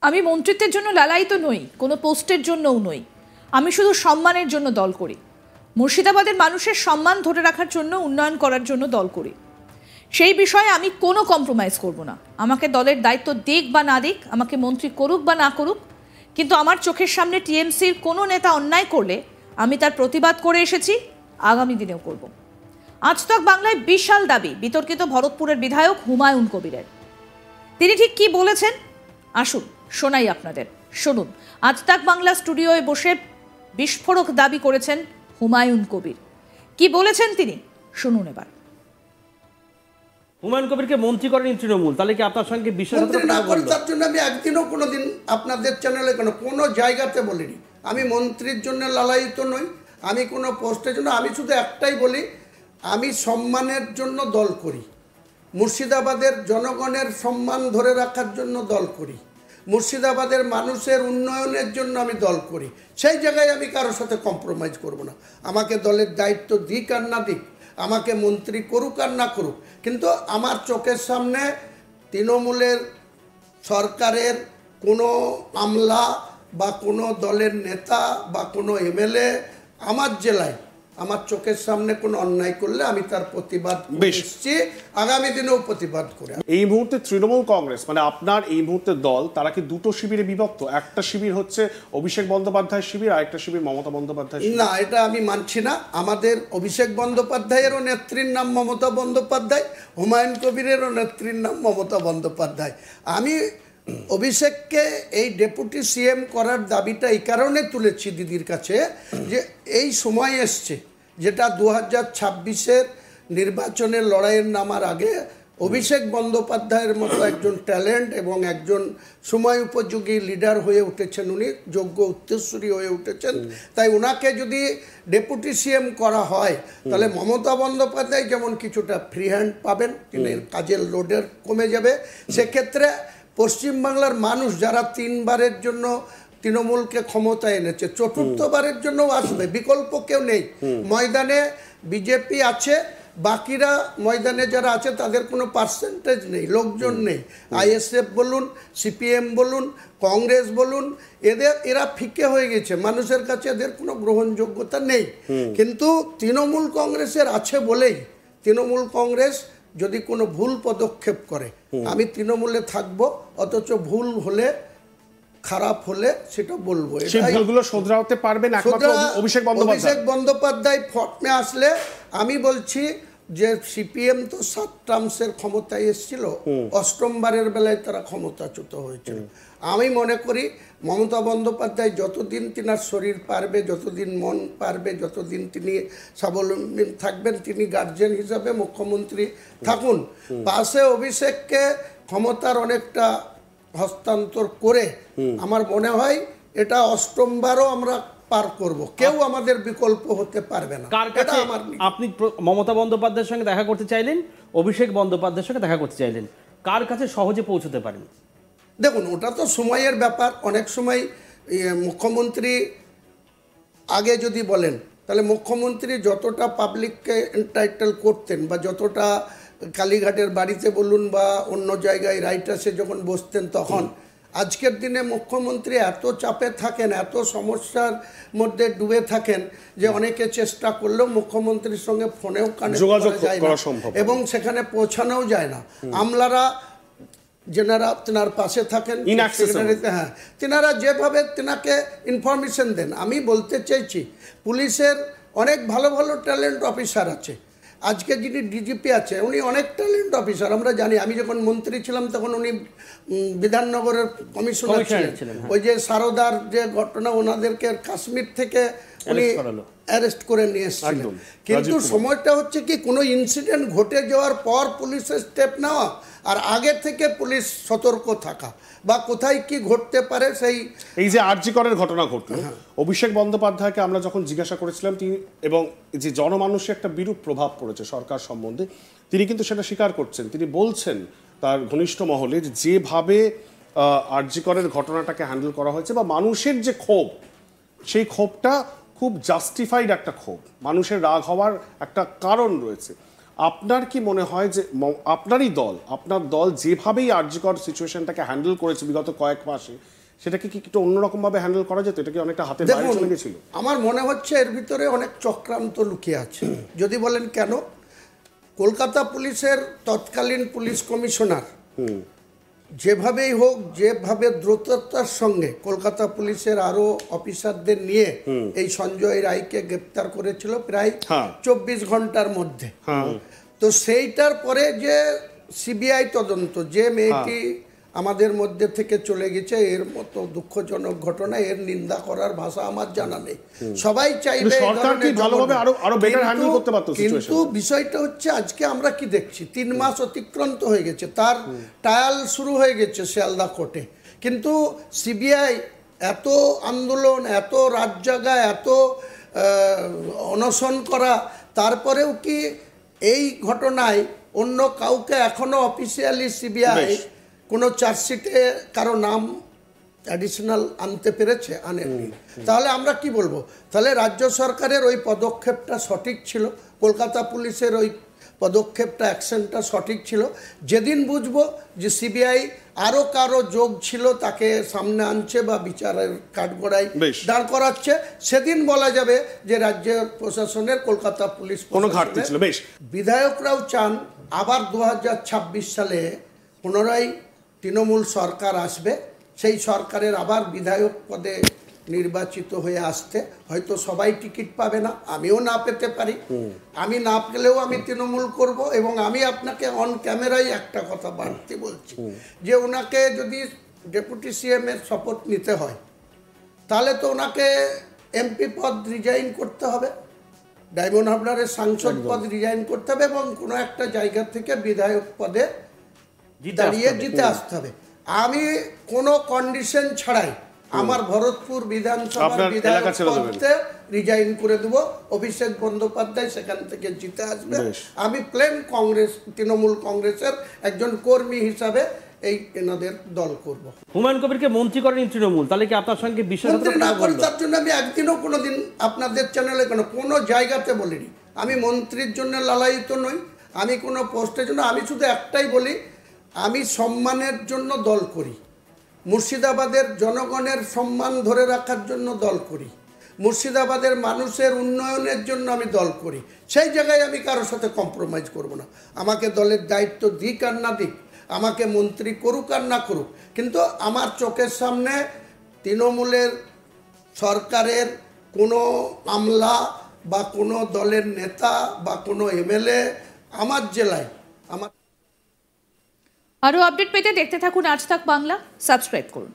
আমি মন্ত্রিত্বের জন্য লালায়িত নই, কোনো পোস্টের জন্যও নই। আমি শুধু সম্মানের জন্য দল করি। মুর্শিদাবাদের মানুষের সম্মান ধরে রাখার জন্য, উন্নয়ন করার জন্য দল করি। সেই বিষয়ে আমি কোনো কম্প্রোমাইজ করব না। আমাকে দলের দায়িত্ব দিক বা না দিক, আমাকে মন্ত্রী করুক বা না করুক, কিন্তু আমার চোখের সামনে টিএমসির কোনো নেতা অন্যায় করলে আমি তার প্রতিবাদ করে এসেছি, আগামী দিনেও করব। আজ তক বাংলায় বিশাল দাবি বিতর্কিত ভরতপুরের বিধায়ক হুমায়ুন কবিরের। তিনি ঠিক কি বলেছেন আসুন শোনাই আপনাদের, শুনুন। আজ তাক বাংলা স্টুডিওয়ে বসে বিস্ফোরক দাবি করেছেন হুমায়ুন কবির। কি বলেছেন তিনি শুনুন এবার। হুমায়ুন কবিরকে মন্ত্রী করেন তৃণমূল, তাহলে কি আপনার সঙ্গে তার জন্য আমি একদিনও কোনোদিন আপনাদের চ্যানেলে কোনো জায়গাতে বলিনি আমি মন্ত্রীর জন্য লালায়িত নই, আমি কোনো পোস্টের জন্য। আমি শুধু একটাই বলি, আমি সম্মানের জন্য দল করি, মুর্শিদাবাদের জনগণের সম্মান ধরে রাখার জন্য দল করি, মুর্শিদাবাদের মানুষের উন্নয়নের জন্য আমি দল করি। সেই জায়গায় আমি কারোর সাথে কম্প্রোমাইজ করব না। আমাকে দলের দায়িত্ব দিক আর না দিক, আমাকে মন্ত্রী করুক আর না করুক, কিন্তু আমার চোখের সামনে তৃণমূলের সরকারের কোনো আমলা বা কোনো দলের নেতা বা কোনো এমএলএ আমার জেলায় আমার চোখের সামনে কোনো অন্যায় করলে আমি তার প্রতিবাদ করছি, আগামী দিনেও প্রতিবাদ করে। এই মুহূর্তে তৃণমূল কংগ্রেস মানে আপনার এই মুহূর্তে দল, তারা কি দুটো শিবিরে বিভক্ত? একটা শিবির হচ্ছে অভিষেক বন্দ্যোপাধ্যায় শিবির, আর একটা শিবির মমতা বন্দ্যোপাধ্যায়। না, এটা আমি মানছি না। আমাদের অভিষেক বন্দ্যোপাধ্যায়েরও নেত্রীর নাম মমতা বন্দ্যোপাধ্যায়, হুমায়ুন কবিরেরও নেত্রীর নাম মমতা বন্দ্যোপাধ্যায়। আমি অভিষেককে এই ডেপুটি সিএম করার দাবিটা এই কারণে তুলেছি দিদির কাছে, যে এই সময় এসছে যেটা 2026-এর নির্বাচনের লড়াইয়ের নামার আগে অভিষেক বন্দ্যোপাধ্যায়ের মতো একজন ট্যালেন্ট এবং একজন সময় উপযোগী লিডার হয়ে উঠেছেন, উনি যোগ্য উত্তরসূরি হয়ে উঠেছেন। তাই ওনাকে যদি ডেপুটি সিএম করা হয় তাহলে মমতা বন্দ্যোপাধ্যায় যেমন কিছুটা ফ্রি হ্যান্ড পাবেন, তিনি কাজের লোডের কমে যাবে। সেক্ষেত্রে পশ্চিমবাংলার মানুষ যারা 3বারের জন্য তৃণমূলকে ক্ষমতায় এনেছে, চতুর্থবারের জন্য আসবে, বিকল্প কেউ নেই। ময়দানে বিজেপি আছে, বাকিরা ময়দানে যারা আছে তাদের কোনো পার্সেন্টেজ নেই, লোকজন নেই। আইএসএফ বলুন, সিপিএম বলুন, কংগ্রেস বলুন, এরা ফিকে হয়ে গেছে, মানুষের কাছে এদের কোনো গ্রহণযোগ্যতা নেই। কিন্তু তৃণমূল কংগ্রেসের আছে বলেই তৃণমূল কংগ্রেস যদি কোনো ভুল পদক্ষেপ করে আমি তৃণমূলে থাকবো, অথচ ভুল হলে খারাপ হলে সেটা বলবো। শোধরাতে পারবেন অভিষেক বন্দ্যোপাধ্যায় ফর্মে আসলে। আমি বলছি যে সিপিএম তো 7 টার্মসের ক্ষমতায় এসেছিল, 8মবারের বেলায় তারা ক্ষমতাচ্যুত হয়েছিল। আমি মনে করি মমতা বন্দ্যোপাধ্যায় যতদিন তিনার শরীর পারবে, যতদিন মন পারবে, যতদিন তিনি স্বাবলম্বী থাকবেন, তিনি গার্জিয়ান হিসাবে মুখ্যমন্ত্রী থাকুন। পাশে অভিষেককে ক্ষমতার অনেকটা হস্তান্তর করে আমার মনে হয় এটা 8মবারও আমরা পার করব, কেউ আমাদের বিকল্প হতে পারবে না। আপনি মমতা বন্দ্যোপাধ্যায়ের সঙ্গে দেখা করতে চাইলেন, অভিষেক বন্দ্যোপাধ্যায়ের সঙ্গে দেখা করতে চাইলেন, কার কাছে সহজে পৌঁছতে পারেন? দেখুন, ওটা তো সময়ের ব্যাপার। অনেক সময় মুখ্যমন্ত্রী আগে যদি বলেন তাহলে মুখ্যমন্ত্রী যতটা পাবলিককে এন্টাইটেল করতেন বা যতটা কালীঘাটের বাড়িতে বলুন বা অন্য জায়গায় রাইটার্সে যখন বসতেন, তখন আজকের দিনে মুখ্যমন্ত্রী এত চাপে থাকেন, এত সমস্যার মধ্যে ডুবে থাকেন যে অনেকে চেষ্টা করলেও মুখ্যমন্ত্রীর সঙ্গে ফোনেও যোগাযোগ করা যায় না এবং সেখানে পৌঁছানোও যায় না। আমলারা যেনারা তেনার পাশে থাকেন, হ্যাঁ, তেনারা যেভাবে তেনাকে ইনফরমেশন দেন। আমি বলতে চাইছি পুলিশের অনেক ভালো ভালো ট্যালেন্ট অফিসার আছে। আজকে যিনি ডিজিপি আছে উনি অনেক ট্যালেন্ট অফিসার, আমরা জানি। আমি যখন মন্ত্রী ছিলাম তখন উনি বিধাননগরের কমিশনার ছিলেন। ওই যে সারদার যে ঘটনা, ওনাদেরকে কাশ্মীর থেকে উনি অ্যারেস্ট করে নিয়ে এসেছিলেন। কিন্তু সময়টা হচ্ছে কি, কোনো ইনসিডেন্ট ঘটে যাওয়ার পর পুলিশের স্টেপ নেওয়া আর আগে থেকে পুলিশ সতর্ক থাকা বা কোথায় কি ঘটতে পারে। এই যে আরজি করের ঘটনা ঘটলো, অভিষেক বন্দ্যোপাধ্যায়কে আমরা যখন জিজ্ঞাসা করেছিলাম তিনি, এবং যে জনমানুষে একটা বিরূপ প্রভাব পড়েছে সরকার সম্বন্ধে, তিনি কিন্তু সেটা স্বীকার করছেন। তিনি বলছেন তার ঘনিষ্ঠ মহলে যেভাবে আরজি করের ঘটনাটাকে হ্যান্ডেল করা হয়েছে বা মানুষের যে ক্ষোভ, সেই ক্ষোভটা খুব জাস্টিফাইড একটা ক্ষোভ, মানুষের রাগ হওয়ার একটা কারণ রয়েছে। আপনার কি মনে হয় যে আপনার দল যেভাবেই আরজিকর সিচুয়েশনটাকে হ্যান্ডেল করেছে বিগত কয়েক মাসে, সেটাকে কি একটু অন্যরকম ভাবে হ্যান্ডেল করা যেত? এটা কি অনেকটা হাতে বাইরে দেখুন, চলে গেছিল? আমার মনে হচ্ছে এর ভিতরে অনেক চক্রান্ত লুকিয়ে আছে। যদি বলেন কেন, কলকাতা পুলিশের তৎকালীন পুলিশ কমিশনার যেভাবেই হোক, যেভাবে দ্রুততার সঙ্গে কলকাতা পুলিশের আরো অফিসারদের নিয়ে এই সঞ্জয় রায়কে গ্রেপ্তার করেছিল প্রায় 24 ঘন্টার মধ্যে। তো সেইটার পরে যে সিবিআই তদন্ত, যে মেয়েটি আমাদের মধ্যে থেকে চলে গেছে, এর মতো দুঃখজনক ঘটনা, এর নিন্দা করার ভাষা আমার জানা নেই। সবাই চাইবে সরকার কি ভালোভাবে আরো বেটার হ্যান্ডেল করতে পারতো সিচুয়েশন। কিন্তু বিষয়টা হচ্ছে আজকে আমরা কি দেখছি, 3 মাস অতিক্রান্ত হয়ে গেছে, তার ট্রায়াল শুরু হয়ে গেছে শিয়ালদা কোর্টে, কিন্তু সিবিআই এত আন্দোলন, এত রাত জাগা, এত অনশন করা, তারপরেও কি এই ঘটনায় অন্য কাউকে এখনো অফিসিয়ালি সিবিআই কোনো চার্জশিটে কারো নাম অ্যাডিশনাল আনতে পেরেছে? আনেনি। তাহলে আমরা কি বলবো? তাহলে রাজ্য সরকারের ওই পদক্ষেপটা সঠিক ছিল, কলকাতা পুলিশের ওই পদক্ষেপটা, অ্যাকশনটা সঠিক ছিল। যেদিন বুঝবো যে সিবিআই আরও কারো যোগ ছিল, তাকে সামনে আনছে বা বিচারের কাঠগড়ায় দাঁড় করাচ্ছে, সেদিন বলা যাবে যে রাজ্যের প্রশাসনের, কলকাতা পুলিশ কোনো ঘাটতি ছিল। বেশ, বিধায়করাও চান আবার 2026 সালে পুনরায় তৃণমূল সরকার আসবে, সেই সরকারের আবার বিধায়ক পদে নির্বাচিত হয়ে আসতে। হয়তো সবাই টিকিট পাবে না, আমিও না পেতে পারি, আমি না পেলেও আমি তৃণমূল করব। এবং আমি আপনাকে অন ক্যামেরায় একটা কথা বাড়তে বলছি, যে ওনাকে যদি ডেপুটি সিএম এর শপথ নিতে হয়, তাহলে তো ওনাকে এমপি পদ রিজাইন করতে হবে, ডায়মন্ড হারবারের সাংসদ পদ রিজাইন করতে হবে, এবং কোনো একটা জায়গা থেকে বিধায়ক পদে দাঁড়িয়ে জিতে আসতে হবে। আমি কোনো কন্ডিশন ছাড়াই আমার ভরতপুর বিধানসভার বিধায়ক পদে রিজাইন করে দেব, অভিষেক বন্দ্যোপাধ্যায় সেখান থেকে জিতে আসবে। আমি প্লেন কংগ্রেস, তৃণমূল কংগ্রেসের একজন কর্মী হিসাবে এই এনাদের দল করব। হুমায়ুন কবিরকে মন্ত্রী করেন তৃণমূল, তাহলে কি আপনার সঙ্গে মন্ত্রী না করি তার জন্য আমি একদিনও কোনোদিন আপনাদের চ্যানেলে কোনো জায়গাতে বলিনি আমি মন্ত্রীর জন্য লালায়িত নই, আমি কোনো পোস্টের জন্য। আমি শুধু একটাই বলি, আমি সম্মানের জন্য দল করি, মুর্শিদাবাদের জনগণের সম্মান ধরে রাখার জন্য দল করি, মুর্শিদাবাদের মানুষের উন্নয়নের জন্য আমি দল করি। সেই জায়গায় আমি কারোর সাথে কম্প্রোমাইজ করব না। আমাকে দলের দায়িত্ব দিক আর না দিক, আমাকে মন্ত্রী করুক আর না করুক, কিন্তু আমার চোখের সামনে তৃণমূলের সরকারের কোনো আমলা বা কোনো দলের নেতা বা কোনো এমএলএ আমার জেলায় আমার। আরও আপডেট পেতে দেখতে থাকুন আজ তাক বাংলা, সাবস্ক্রাইব করুন।